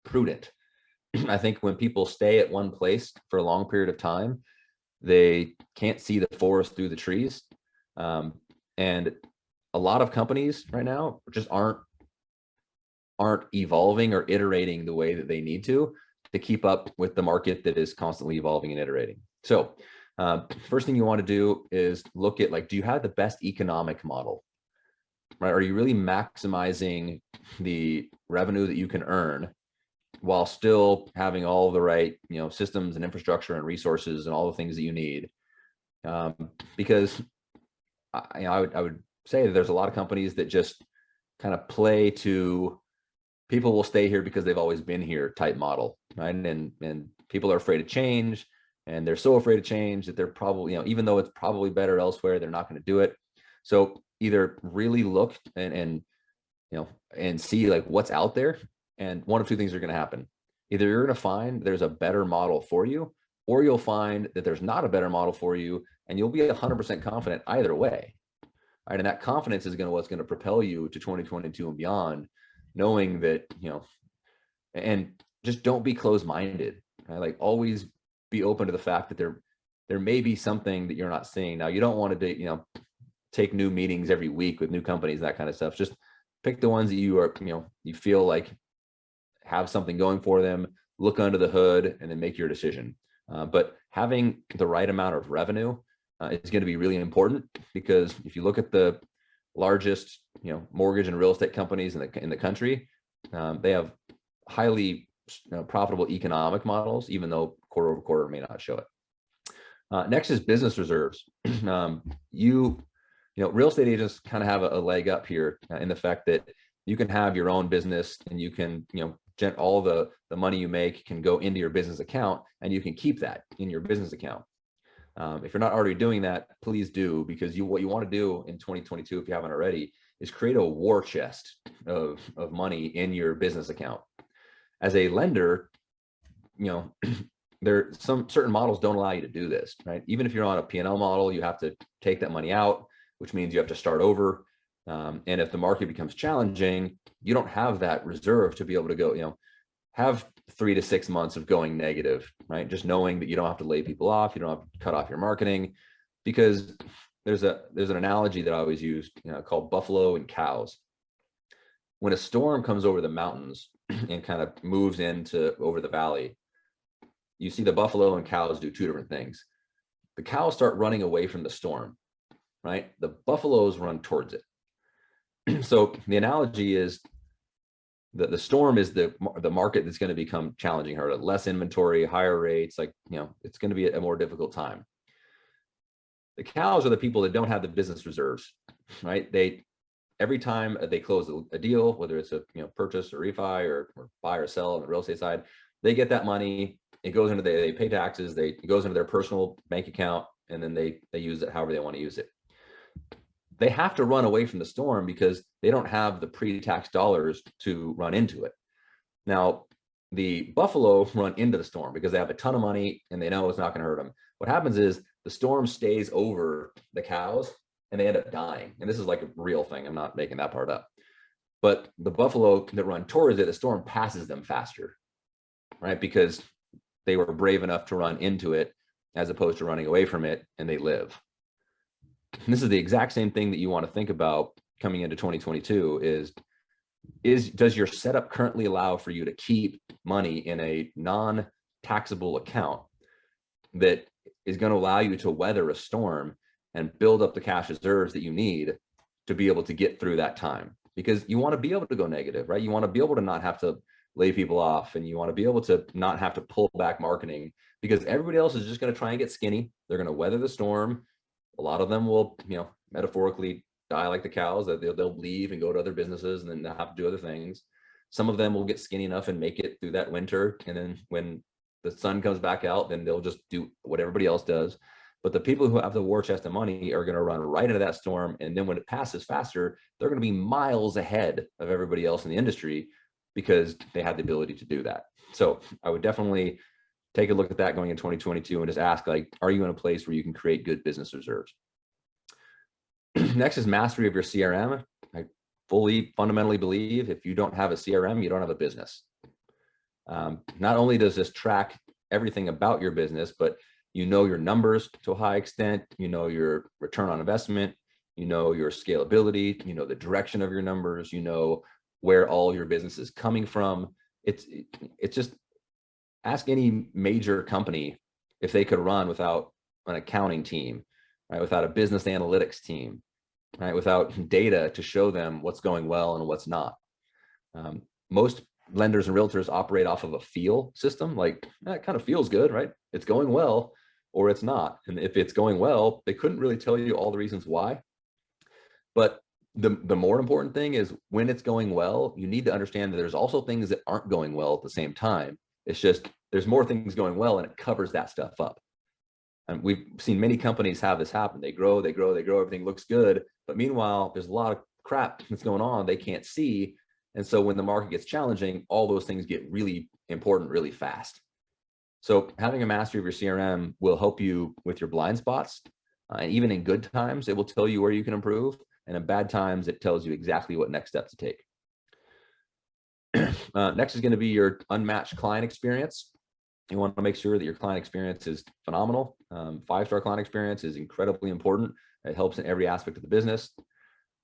prudent. I think when people stay at one place for a long period of time, they can't see the forest through the trees. And a lot of companies right now just aren't evolving or iterating the way that they need to keep up with the market that is constantly evolving and iterating. So first thing you want to do is look at, like, do you have the best economic model, right? Are you really maximizing the revenue that you can earn while still having all the right, systems and infrastructure and resources and all the things that you need? Because I would say that there's a lot of companies that just kind of play to people will stay here because they've always been here type model, right? And people are afraid of change, and they're so afraid of change that they're probably, even though it's probably better elsewhere, they're not going to do it. So either really look and see like what's out there, and one of two things are going to happen. Either you're going to find there's a better model for you, or you'll find that there's not a better model for you, and you'll be 100% confident either way. Right? And that confidence is what's going to propel you to 2022 and beyond, knowing that, and just don't be closed-minded, right? Like, always be open to the fact that there may be something that you're not seeing. Now, you don't want to, take new meetings every week with new companies, that kind of stuff. Just pick the ones that you are, you feel like have something going for them, look under the hood, and then make your decision. But having the right amount of revenue is going to be really important, because if you look at the largest, mortgage and real estate companies in the country, they have highly profitable economic models, even though quarter over quarter may not show it. Next is business reserves. Real estate agents kind of have a leg up here in the fact that you can have your own business, and you can, all the money you make can go into your business account, and you can keep that in your business account. If you're not already doing that, please do, because what you want to do in 2022, if you haven't already, is create a war chest of money in your business account. As a lender, there some certain models don't allow you to do this, right? Even if you're on a P&L model, you have to take that money out, which means you have to start over. And if the market becomes challenging, you don't have that reserve to be able to go, have 3 to 6 months of going negative, right? Just knowing that you don't have to lay people off, you don't have to cut off your marketing, because there's an analogy that I always use, called buffalo and cows. When a storm comes over the mountains and kind of moves over the valley, you see the buffalo and cows do two different things. The cows start running away from the storm, right? The buffaloes run towards it. So the analogy is that the storm is the market that's going to become challenging, her less inventory, higher rates, it's going to be a more difficult time. The cows are the people that don't have the business reserves, right? Every time they close a deal, whether it's a purchase or refi or buy or sell on the real estate side, they get that money. It goes into they pay taxes. It goes into their personal bank account, and then they use it however they want to use it. They have to run away from the storm because they don't have the pre-tax dollars to run into it. Now, the buffalo run into the storm because they have a ton of money and they know it's not going to hurt them. What happens is the storm stays over the cows and they end up dying. And this is like a real thing. I'm not making that part up. But the buffalo that run towards it, the storm passes them faster, right? Because they were brave enough to run into it as opposed to running away from it, and they live. And this is the exact same thing that you want to think about coming into 2022 does your setup currently allow for you to keep money in a non-taxable account that is going to allow you to weather a storm and build up the cash reserves that you need to be able to get through that time? Because you want to be able to go negative, right? You want to be able to not have to lay people off, and you want to be able to not have to pull back marketing, because everybody else is just going to try and get skinny. They're going to weather the storm. A lot of them will, metaphorically die like the cows, that they'll leave and go to other businesses and then they'll have to do other things. Some of them will get skinny enough and make it through that winter. And then when the sun comes back out, then they'll just do what everybody else does. But the people who have the war chest of money are going to run right into that storm. And then when it passes faster, they're going to be miles ahead of everybody else in the industry because they had the ability to do that. So I would definitely take a look at that going in 2022 and just ask, like, are you in a place where you can create good business reserves? Next is mastery of your CRM. I fundamentally believe if you don't have a CRM, you don't have a business. Not only does this track everything about your business, but you know your numbers to a high extent, you know your return on investment, you know your scalability, you know the direction of your numbers, you know where all your business is coming from. It's just, ask any major company if they could run without an accounting team, right? Without a business analytics team, right? Without data to show them what's going well and what's not. Most lenders and realtors operate off of a feel system, like that kind of feels good, right? It's going well, or it's not. And if it's going well, they couldn't really tell you all the reasons why. But the more important thing is when it's going well, you need to understand that there's also things that aren't going well at the same time. It's just there's more things going well and it covers that stuff up. And we've seen many companies have this happen. They grow, everything looks good. But meanwhile, there's a lot of crap that's going on they can't see. And so when the market gets challenging, all those things get really important really fast. So having a mastery of your CRM will help you with your blind spots. And even in good times, it will tell you where you can improve. And in bad times, it tells you exactly what next steps to take. Next is going to be your unmatched client experience. You want to make sure that your client experience is phenomenal. 5-star client experience is incredibly important. It helps in every aspect of the business.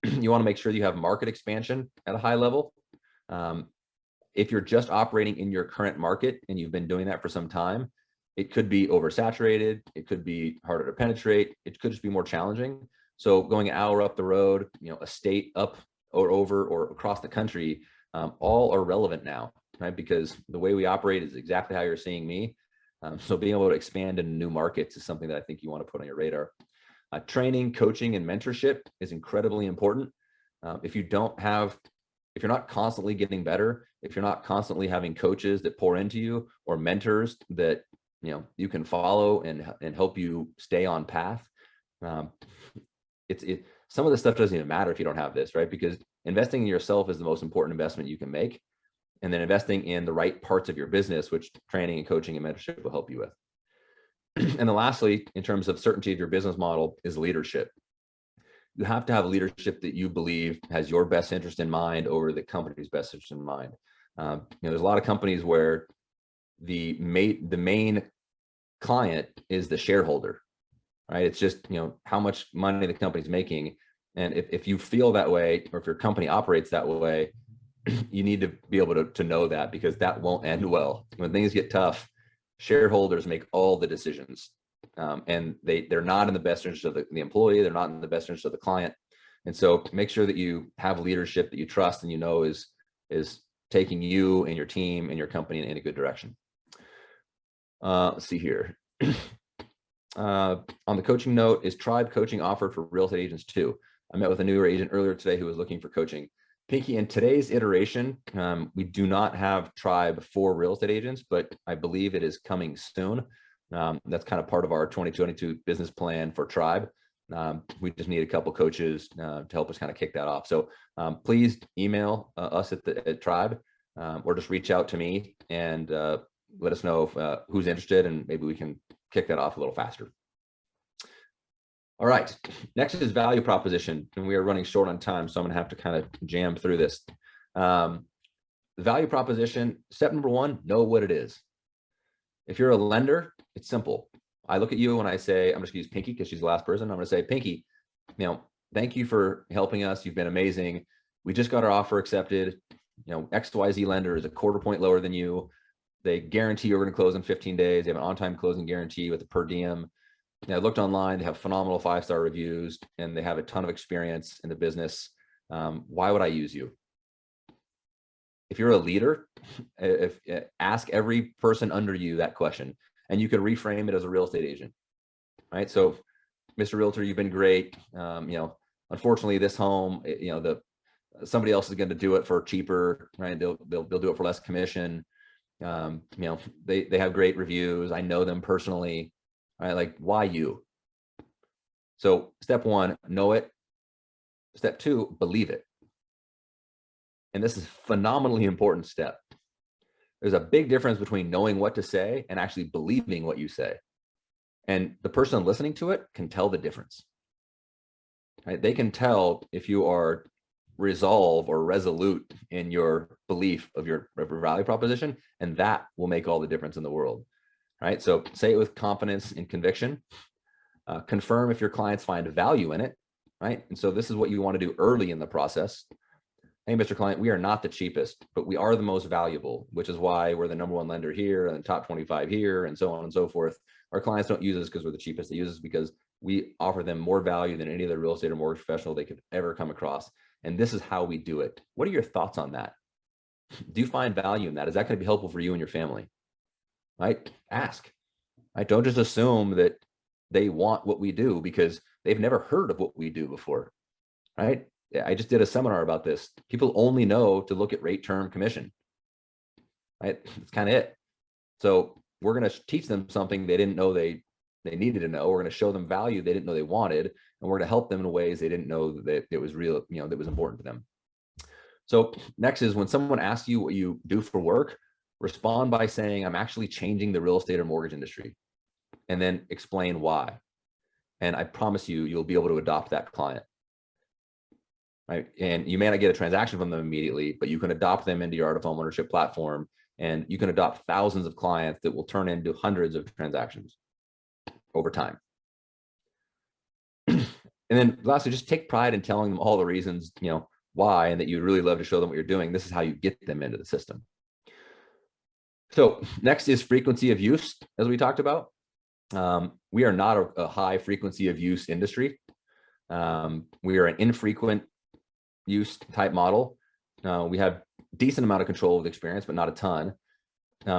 You want to make sure that you have market expansion at a high level. If you're just operating in your current market and you've been doing that for some time, it could be oversaturated. It could be harder to penetrate. It could just be more challenging. So going an hour up the road, a state up or over or across the country, all are relevant now, right? Because the way we operate is exactly how you're seeing me. So being able to expand into new markets is something that I think you want to put on your radar. Training, coaching, and mentorship is incredibly important. If you're not constantly getting better, if you're not constantly having coaches that pour into you or mentors that you can follow and help you stay on path, some of this stuff doesn't even matter if you don't have this, right? Because investing in yourself is the most important investment you can make. And then investing in the right parts of your business, which training and coaching and mentorship will help you with. And then lastly, in terms of certainty of your business model, is leadership. You have to have leadership that you believe has your best interest in mind over the company's best interest in mind. There's a lot of companies where the main client is the shareholder, right? It's just, how much money the company's making. And if you feel that way, or if your company operates that way, you need to be able to know that, because that won't end well. When things get tough, shareholders make all the decisions, and they're not in the best interest of the employee. They're not in the best interest of the client. And so make sure that you have leadership that you trust and is taking you and your team and your company in a good direction. Let's see here. On the coaching note, is Tribe coaching offered for real estate agents too? I met with a newer agent earlier today who was looking for coaching. Pinky, in today's iteration, we do not have Tribe for real estate agents, but I believe it is coming soon. That's kind of part of our 2022 business plan for Tribe. We just need a couple coaches to help us kind of kick that off. So please email us at Tribe, or just reach out to me and let us know if, who's interested, and maybe we can kick that off a little faster. All right, next is value proposition, and we are running short on time, so I'm gonna have to kind of jam through this. The value proposition, step number one, know what it is. If you're a lender, it's simple. I look at you and I say, I'm just gonna use Pinky because she's the last person. I'm gonna say, Pinky, thank you for helping us. You've been amazing. We just got our offer accepted. XYZ lender is a quarter point lower than you. They guarantee you're gonna close in 15 days. They have an on-time closing guarantee with a per diem. I looked online, they have phenomenal 5-star reviews, and they have a ton of experience in the business. Why would I use you? If you're a leader, ask every person under you that question, and you can reframe it as a real estate agent, right? So, Mr. Realtor, you've been great. Unfortunately, this home, somebody else is going to do it for cheaper, right? They'll do it for less commission. They have great reviews. I know them personally. Right? Like, why you? So step one, know it. Step two, believe it. And this is a phenomenally important step. There's a big difference between knowing what to say and actually believing what you say. And the person listening to it can tell the difference. Right? They can tell if you are resolve or resolute in your belief of your value proposition, and that will make all the difference in the world. Right? So say it with confidence and conviction. Confirm if your clients find value in it. Right? And so this is what you want to do early in the process. Hey, Mr. Client, we are not the cheapest, but we are the most valuable, which is why we're the #1 lender here and the top 25 here and so on and so forth. Our clients don't use us because we're the cheapest. They use us because we offer them more value than any other real estate or mortgage professional they could ever come across. And this is how we do it. What are your thoughts on that? Do you find value in that? Is that going to be helpful for you and your family? Right? Ask. Right? Don't just assume that they want what we do because they've never heard of what we do before. Right? I just did a seminar about this. People only know to look at rate, term, commission. Right? That's kind of it. So we're going to teach them something they didn't know they needed to know. We're going to show them value they didn't know they wanted, and we're going to help them in ways they didn't know that it was real, that was important to them. So next is when someone asks you what you do for work, respond by saying, I'm actually changing the real estate or mortgage industry, and then explain why. And I promise you, you'll be able to adopt that client. Right? And you may not get a transaction from them immediately, but you can adopt them into your Art of Homeownership platform, and you can adopt thousands of clients that will turn into hundreds of transactions over time. And then lastly, just take pride in telling them all the reasons, why, and that you'd really love to show them what you're doing. This is how you get them into the system. So next is frequency of use, as we talked about. We are not a high frequency of use industry. We are an infrequent use type model. We have decent amount of control of the experience, but not a ton.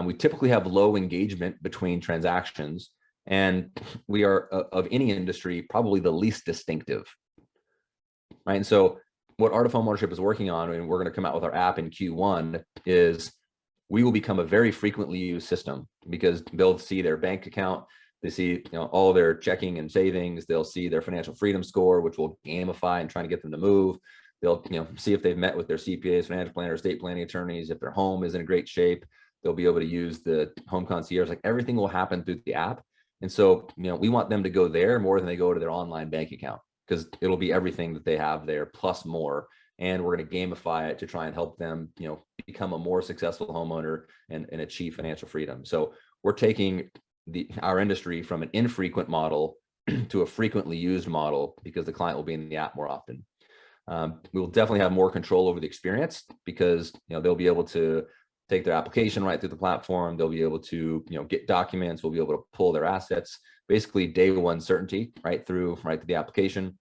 We typically have low engagement between transactions, and we are of any industry probably the least distinctive. Right? And so what Art of Homeownership is working on, and we're going to come out with our app in Q1, is we will become a very frequently used system, because they'll see their bank account, they see all their checking and savings, they'll see their financial freedom score, which will gamify and trying to get them to move. They'll see if they've met with their CPAs, financial planners, estate planning attorneys. If their home is in great shape, they'll be able to use the home concierge. Like, everything will happen through the app. And so, we want them to go there more than they go to their online bank account, because it'll be everything that they have there plus more. And we're going to gamify it to try and help them, become a more successful homeowner and achieve financial freedom. So we're taking our industry from an infrequent model to a frequently used model, because the client will be in the app more often. We will definitely have more control over the experience, because they'll be able to take their application right through the platform. They'll be able to get documents. We'll be able to pull their assets. Basically, day one certainty right through the application.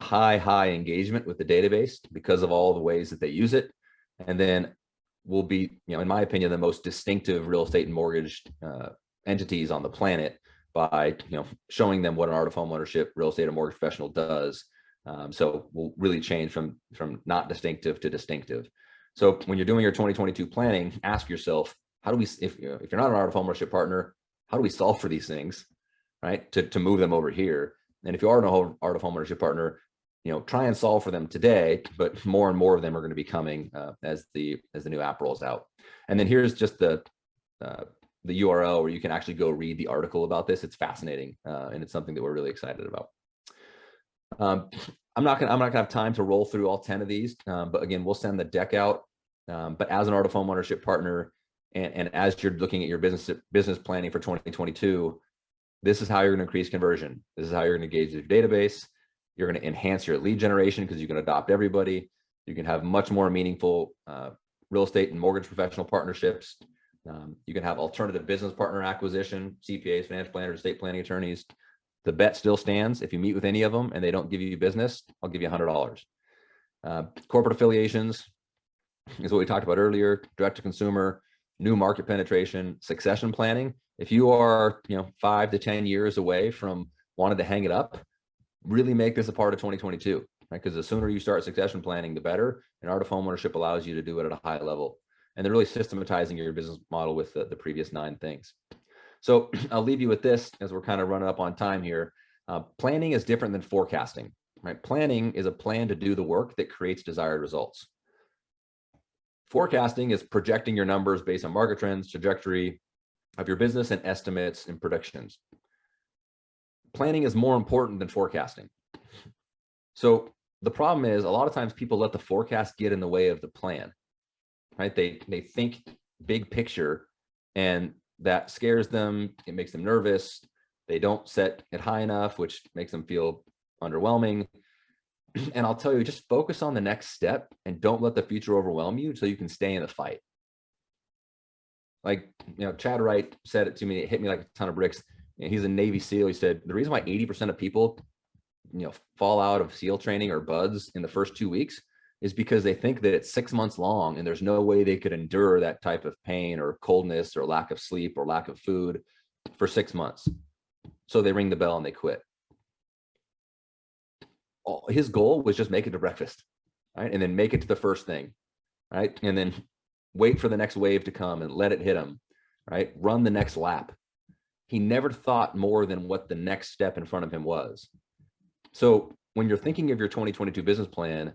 High engagement with the database because of all the ways that they use it, and then we'll be, in my opinion, the most distinctive real estate and mortgage entities on the planet by showing them what an Art of Homeownership real estate or mortgage professional does. So we'll really change from not distinctive to distinctive. So when you're doing your 2022 planning, ask yourself, how do we, if you're not an Art of Homeownership partner, how do we solve for these things, right? To move them over here. And if you are an Art of Homeownership partner, try and solve for them today, but more and more of them are going to be coming as the new app rolls out. And then here's just the URL where you can actually go read the article about this. It's fascinating, and it's something that we're really excited about. I'm not gonna have time to roll through all 10 of these, but again, we'll send the deck out. But as an Art of Homeownership partner, and as you're looking at your business planning for 2022, this is how you're going to increase conversion. This is how you're going to engage your database. You're going to enhance your lead generation, because you can adopt everybody. You can have much more meaningful real estate and mortgage professional partnerships. You can have alternative business partner acquisition, CPAs, financial planners, estate planning attorneys. The bet still stands. If you meet with any of them and they don't give you business, I'll give you $100. Corporate affiliations is what we talked about earlier. Direct to consumer, new market penetration, succession planning. If you are 5 to 10 years away from wanting to hang it up, really make this a part of 2022, right? Because the sooner you start succession planning, the better. And Art of Homeownership allows you to do it at a high level. And they're really systematizing your business model with the previous 9 things. So I'll leave you with this, as we're kind of running up on time here. Planning is different than forecasting, right? Planning is a plan to do the work that creates desired results. Forecasting is projecting your numbers based on market trends, trajectory of your business, and estimates and predictions. Planning is more important than forecasting. So the problem is a lot of times people let the forecast get in the way of the plan, right? They think big picture, and that scares them. It makes them nervous. They don't set it high enough, which makes them feel underwhelming. And I'll tell you, just focus on the next step and don't let the future overwhelm you so you can stay in the fight. Like, Chad Wright said it to me, it hit me like a ton of bricks. He's a Navy SEAL. He said, the reason why 80% of people, fall out of SEAL training or BUDS in the first 2 weeks is because they think that it's 6 months long and there's no way they could endure that type of pain or coldness or lack of sleep or lack of food for 6 months. So they ring the bell and they quit. His goal was just make it to breakfast, right? And then make it to the first thing, right? And then wait for the next wave to come and let it hit him, right? Run the next lap. He never thought more than what the next step in front of him was. So when you're thinking of your 2022 business plan,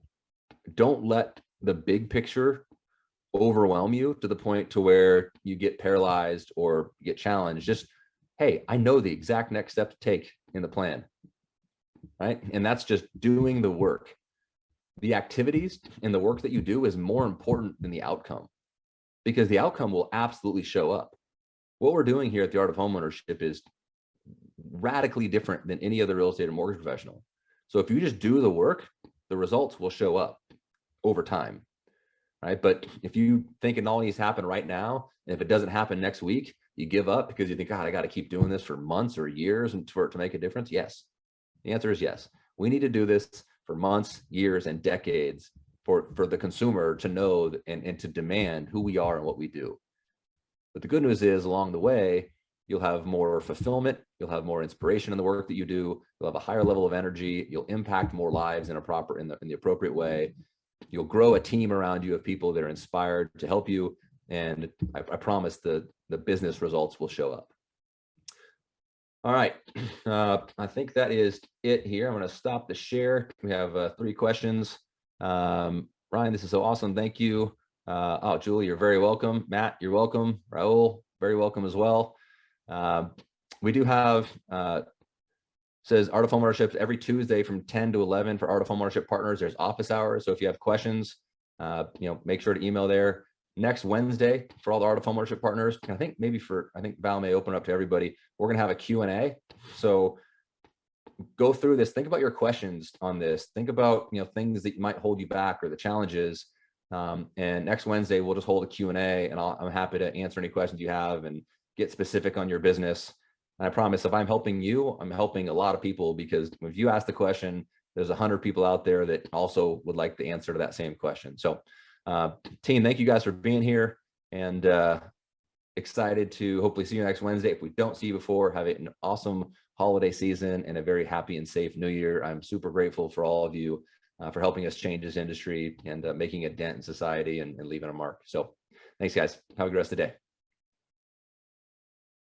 don't let the big picture overwhelm you to the point to where you get paralyzed or get challenged. Just, hey, I know the exact next step to take in the plan, right? And that's just doing the work. The activities and the work that you do is more important than the outcome, because the outcome will absolutely show up. What we're doing here at the Art of Homeownership is radically different than any other real estate or mortgage professional. So if you just do the work, the results will show up over time, right? But if you think it all needs to happen right now, and if it doesn't happen next week, you give up because you think, God, I got to keep doing this for months or years and for it to make a difference. Yes. The answer is yes. We need to do this for months, years, and decades for the consumer to know and to demand who we are and what we do. But the good news is, along the way, you'll have more fulfillment, you'll have more inspiration in the work that you do, you'll have a higher level of energy, you'll impact more lives in the appropriate way. You'll grow a team around you of people that are inspired to help you, and I promise the business results will show up. All right, I think that is it here. I'm going to stop the share. We have 3 questions. Ryan, this is so awesome. Thank you. Oh, Julie, you're very welcome. Matt, you're welcome. Raul, very welcome as well. We do have, says Art of Homeownership every Tuesday from 10 to 11 for Art of Homeownership partners. There's office hours. So if you have questions, make sure to email there. Next Wednesday for all the Art of Homeownership partners, I think Val may open up to everybody. We're going to have a Q&A. So go through this. Think about your questions on this. Think about, things that might hold you back or the challenges. And next Wednesday, we'll just hold a Q&A, and I'm happy to answer any questions you have and get specific on your business. And I promise, if I'm helping you, I'm helping a lot of people, because if you ask the question, there's 100 people out there that also would like the answer to that same question. So team, thank you guys for being here, and excited to hopefully see you next Wednesday. If we don't see you before, have an awesome holiday season and a very happy and safe new year. I'm super grateful for all of you for helping us change this industry and making a dent in society and leaving a mark. So thanks, guys. Have a good rest of the day.